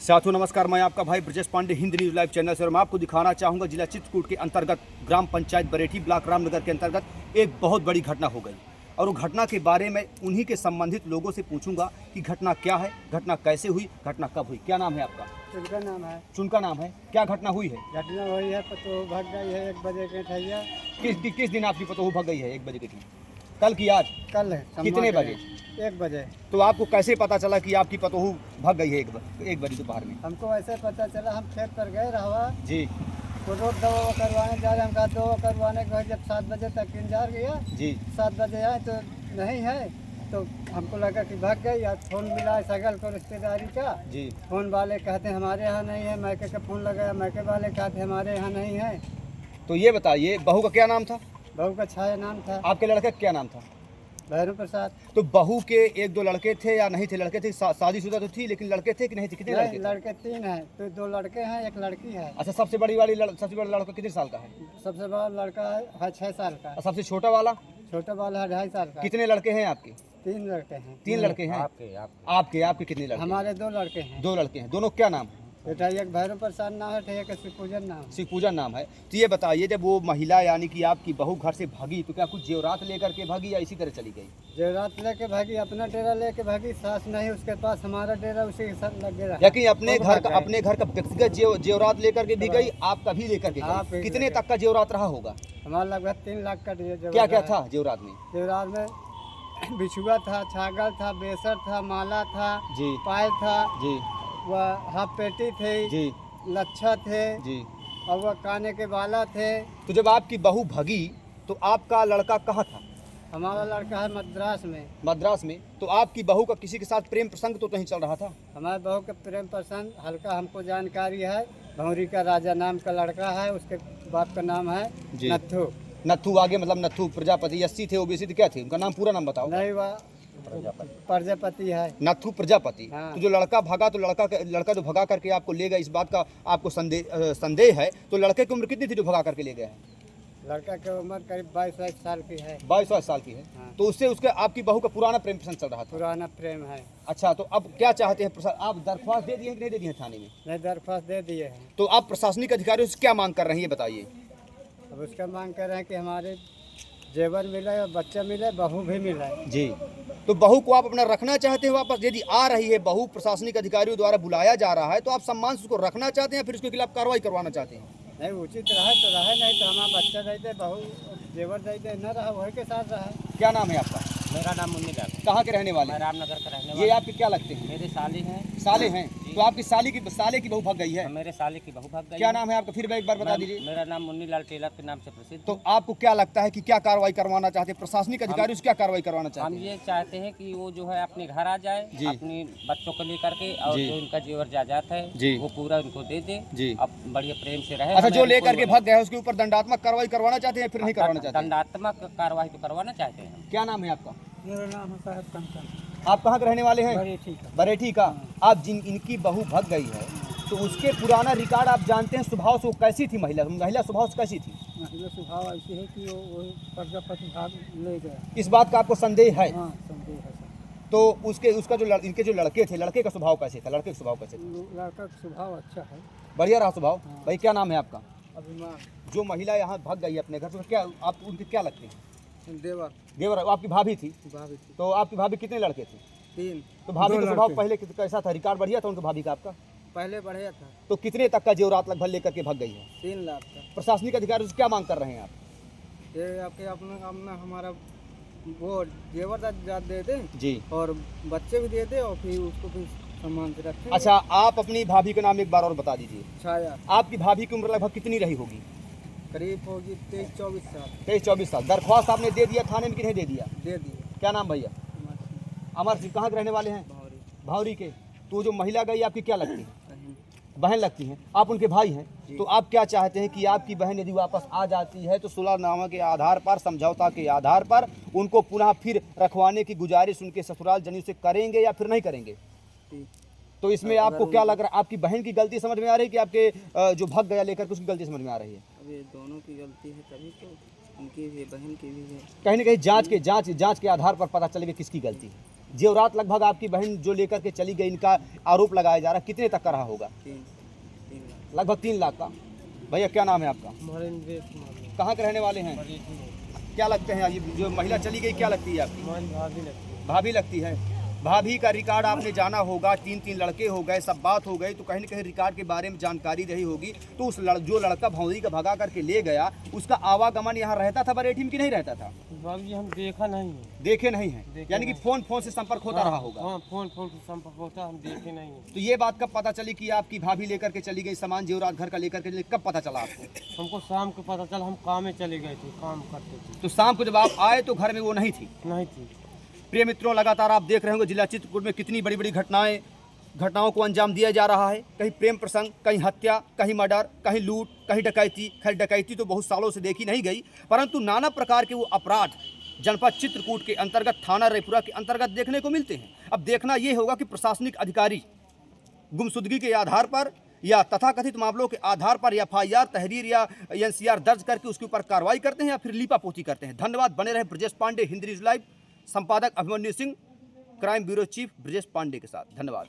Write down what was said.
साथियों नमस्कार, मैं आपका भाई Brajesh Pandey Hind news live channel से और मैं आपको दिखाना चाहूँगा जिला चित्रकूट के अंतर्गत ग्राम पंचायत बरेठी ब्लॉक रामनगर के अंतर्गत एक बहुत बड़ी घटना हो गई और वो घटना के बारे में उन्हीं के संबंधित लोगों से पूछूंगा कि घटना क्या है, घटना कैसे हुई, घटना कब हुई। क्या नाम है आपका? चुनका नाम है। चुनका नाम है। क्या घटना हुई है? घटना हुई है तो भाग गई है 1 बजे के ठैया। किस दिन आपकी पतोहू भाग गई है 1 बजे के ठीक? कल की आज? कल है। कितने बजे? 1 बजे। तो आपको कैसे पता चला कि आपकी पतोहू भाग गई है 1 बजे दोपहर में? हमको ऐसे पता चला, हम खेत पर गए रहा जी तो रोड दवा करवाने जा रहे, हम कहा दवा करवाने के बाद जब 7 बजे तक इंतजार किया, जी 7 बजे आए तो नहीं है, तो हमको लगा कि भाग गई। या फोन मिला सगल को रिश्तेदारी का, जी फोन वाले कहते हमारे यहाँ नहीं है, मैके का फोन लगाया, मैके वाले कहते हमारे यहाँ नहीं है। तो ये बताइए बहू का क्या नाम था? बहू का छाया नाम था। आपके लड़के का क्या नाम था? भैरू प्रसाद। तो बहू के 1-2 लड़के थे या नहीं थे? लड़के थे, शादीशुदा तो थी लेकिन लड़के थे कि नहीं थे? कितने लड़के थे? लड़के 3 हैं, तो 2 लड़के हैं, 1 लड़की है। अच्छा, सबसे बड़ा लड़का कितने साल का है? सबसे बड़ा लड़का है 6 साल का। और सबसे छोटा वाला? छोटा वाला है 2.5 साल का। कितने लड़के हैं आपके? 3 लड़के हैं। 3 लड़के हैं। आपके कितने लड़के? हमारे 2 लड़के हैं। 2 लड़के हैं। दोनों क्या नाम? बेटा एक भैरू प्रसाद नाम है, एक शिवपूजन नाम। शिवपूजन नाम है। तो ये बताइए, जब वो महिला यानी कि आपकी बहू घर से भागी तो क्या कुछ जेवरात लेकर के भागी या इसी तरह चली गई? जेवरात लेके भागी, अपना डेरा लेके भागी। सास नहीं उसके पास, हमारा डेरा उसी के साथ लगे रहा। लेकिन अपने घर का व्यक्तिगत जेवरात लेकर के भी गई, आपका भी लेकर के आप गई। कितने तक का जेवरात रहा होगा? हमारा लगभग 3 लाख का जेवरात। क्या क्या था जेवरात में? जेवरात में बिछुआ था, छागल था, बेसर था, माला था, जी पायल था, जी वह हाफ पेटी थी, जी लच्छा थे, जी। और वह काने के बाला थे। तो जब आपकी बहू भगी तो आपका लड़का कहाँ था? हमारा लड़का है मद्रास में। मद्रास में। तो आपकी बहू का किसी के साथ प्रेम प्रसंग तो नहीं चल रहा था? हमारे बहू के प्रेम प्रसंग हल्का हमको जानकारी है। भौरी का राजा नाम का लड़का है, उसके बाप का नाम है जी। नत्थू। नत्थू आगे मतलब नत्थू प्रजापति, एससी थे, ओबीसी थे, क्या थे? उनका नाम पूरा नाम बताओ। नहीं, वह प्रजापति है। नत्थू प्रजापति। हाँ। तो जो लड़का भागा तो लड़का जो भगा करके आपको ले गया, इस बात का आपको संदेह है। तो लड़के की उम्र कितनी थी जो भगा करके ले गया है? लड़का की उम्र करीब 22 साल की है। 22 साल की है। हाँ। तो उससे उसके आपकी बहू का पुराना प्रेम प्रसंग चल रहा था? पुराना प्रेम है। अच्छा, तो अब क्या चाहते हैं प्रसाद? आप दरख्वास्त दे दिए कि नहीं दे दिए थाने में? नहीं, दरख्वास्त दे दिए हैं। तो आप प्रशासनिक अधिकारियों से क्या मांग कर रहे हैं ये बताइए? अब उसका मांग कर रहे हैं कि हमारे जेवर मिले और बच्चा मिले, बहू भी मिले। जी। तो बहू को आप अपना रखना चाहते हैं वापस? यदि आ रही है बहू, प्रशासनिक अधिकारियों द्वारा बुलाया जा रहा है, तो आप सम्मान से उसको रखना चाहते हैं फिर उसके खिलाफ कार्रवाई करवाना चाहते हैं? नहीं, उचित रहे तो रहे, नहीं तो हमारा बच्चा देते, बहू जेवर देते, न रहा वही के साथ रहे। क्या नाम है आपका? मेरा नाम मुन्नी लाल। कहाँ के रहने वाले? मैं रामनगर का रहने ये वाला। आपके क्या लगते हैं? मेरे साली हैं। साले हैं? तो आपकी साले की बहू भाग गई है? मेरे साली की बहू भाग गई। क्या नाम है आपका? फिर एक बार बता दीजिए। मेरा नाम मुन्नी लाल टेलर के नाम से प्रसिद्ध। तो आपको क्या लगता है कि क्या कार्रवाई करवाना चाहते हैं? प्रशासनिक अधिकारी से क्या कार्रवाई करवाना हम चाहते हैं? ये चाहते हैं कि वो जो है अपने घर आ जाए, जी। अपने बच्चों को लेकर के, और जी। जो उनका जेवर जायदाद है जी। वो पूरा उनको दे दे। जी। अब बढ़िया प्रेम से रहे। अच्छा, हमें जो लेकर कोई के भाग गया है उसके ऊपर दंडात्मक कार्रवाई करवाना चाहते हैं फिर नहीं करवाना चाहते हैं? दंडात्मक कार्रवाई तो करवाना चाहते हैं हम। क्या नाम है आपका? मेरा नाम है साहब कंकर। आप कहाँ के रहने वाले हैं? बरेठी का। बरेठी का। आप इनकी बहू भाग गई है तो उसके पुराना रिकॉर्ड आप जानते हैं? स्वभाव से वो कैसी थी? महिला स्वभाव से कैसी थी? महिला स्वभाव ऐसी है कि वो प्रजापति भाग ले गया। इस बात का आपको संदेह है? हाँ, संदेह है सर। तो इनके जो लड़के थे, लड़के का स्वभाव कैसे था? लड़के का स्वभाव कैसे था? लड़का का स्वभाव अच्छा है। बढ़िया रहा स्वभाव? हाँ। भाई क्या नाम है आपका? अभिमान जो महिला यहाँ भाग गई अपने घर से, क्या आप उनके क्या लगते हैं? देवर देवर आपकी भाभी थी? भाभी थी। तो आपकी भाभी कितने लड़के थे? 3। तो भाभी 2 का स्वभाव लड़के। पहले कैसा था? रिकॉर्ड बढ़िया था उनके भाभी का आपका? पहले बढ़िया था। तो कितने तक का जेवरात लगभग लेकर के भाग गई है? 3 लाख का। प्रशासनिक अधिकारी से क्या मांग कर रहे हैं आप? ये आपके अपना हमारा वो जेवर दे दे जी। और बच्चे भी दे दे, और फिर उसको फिर सम्मान से रखें। अच्छा, आप अपनी भाभी का नाम एक बार और बता दीजिए। छाया। आपकी भाभी की उम्र लगभग कितनी रही होगी? करीब होगी 23-24 साल। 23-24 साल। दरख्वास्त आपने दे दिया थाने में कि नहीं दे दिया? दे दिए। क्या नाम भैया? अमर सिंह। कहाँ के रहने वाले हैं? भावरी। भावरी के। तो जो महिला गई आपकी क्या लगती है? बहन। बहन लगती हैं। आप उनके भाई हैं। तो आप क्या चाहते हैं कि आपकी बहन यदि वापस आ जाती है तो सुलहनामा के आधार पर, समझौता के आधार पर उनको पुनः फिर रखवाने की गुजारिश उनके ससुराल जनियों से करेंगे या फिर नहीं करेंगे? ठीक। तो इसमें आपको क्या लग रहा है? आपकी बहन की गलती समझ में आ रही है कि आपके जो भाग गया लेकर के उसकी गलती समझ में आ रही है? अब ये दोनों की गलती है, तभी तो उनकी भी, बहन की भी है। कहीं ना कहीं जांच के आधार पर पता चलेगा किसकी गलती है। जेवरात लगभग आपकी बहन जो लेकर के चली गई, इनका आरोप लगाया जा रहा है, कितने तक का रहा होगा? 3 लगभग 3 लाख का। भैया क्या नाम है आपका? महेंद्र कहाँ के रहने वाले हैं? क्या लगते हैं ये जो महिला चली गई, क्या लगती है आपकी? भाभी लगती है। भाभी का रिकॉर्ड आपने जाना होगा, 3 लड़के हो गए, सब बात हो गई, तो कहीं न कहीं रिकॉर्ड के बारे में जानकारी रही होगी। तो उस जो लड़का भौरी का भगा करके ले गया, उसका आवागमन यहाँ रहता था बरेठी में कि नहीं रहता था? बाबूजी हम देखा नहीं है। देखे नहीं है, यानी कि फोन से संपर्क होता रहा होगा। हाँ, फोन से संपर्क होता, हम देखे नहीं है। तो ये बात कब पता चली कि आपकी भाभी लेकर के चली गई सामान जेवरात घर का लेकर के, कब पता चला आपको? हमको शाम को पता चला, हम काम में चले गए थे, काम करते थे। तो शाम को जब आप आए तो घर में वो नहीं थी? नहीं थी। प्रिय मित्रों, लगातार आप देख रहे होंगे जिला चित्रकूट में कितनी बड़ी बड़ी घटनाओं को अंजाम दिया जा रहा है। कहीं प्रेम प्रसंग, कहीं हत्या, कहीं मर्डर, कहीं लूट, कहीं डकैती। खैर डकैती तो बहुत सालों से देखी नहीं गई, परंतु नाना प्रकार के वो अपराध जनपद चित्रकूट के अंतर्गत, थाना रैपुरा के अंतर्गत देखने को मिलते हैं। अब देखना ये होगा कि प्रशासनिक अधिकारी गुमशुदगी के आधार पर या तथाकथित मामलों के आधार पर FIR, तहरीर या NCR दर्ज करके उसके ऊपर कार्रवाई करते हैं या फिर लीपापोती करते हैं। धन्यवाद। बने रहे ब्रजेश पांडे, हिंद न्यूज़ लाइव, संपादक Abhimanyu Singh, crime bureau chief Brajesh Pandey के साथ। धन्यवाद।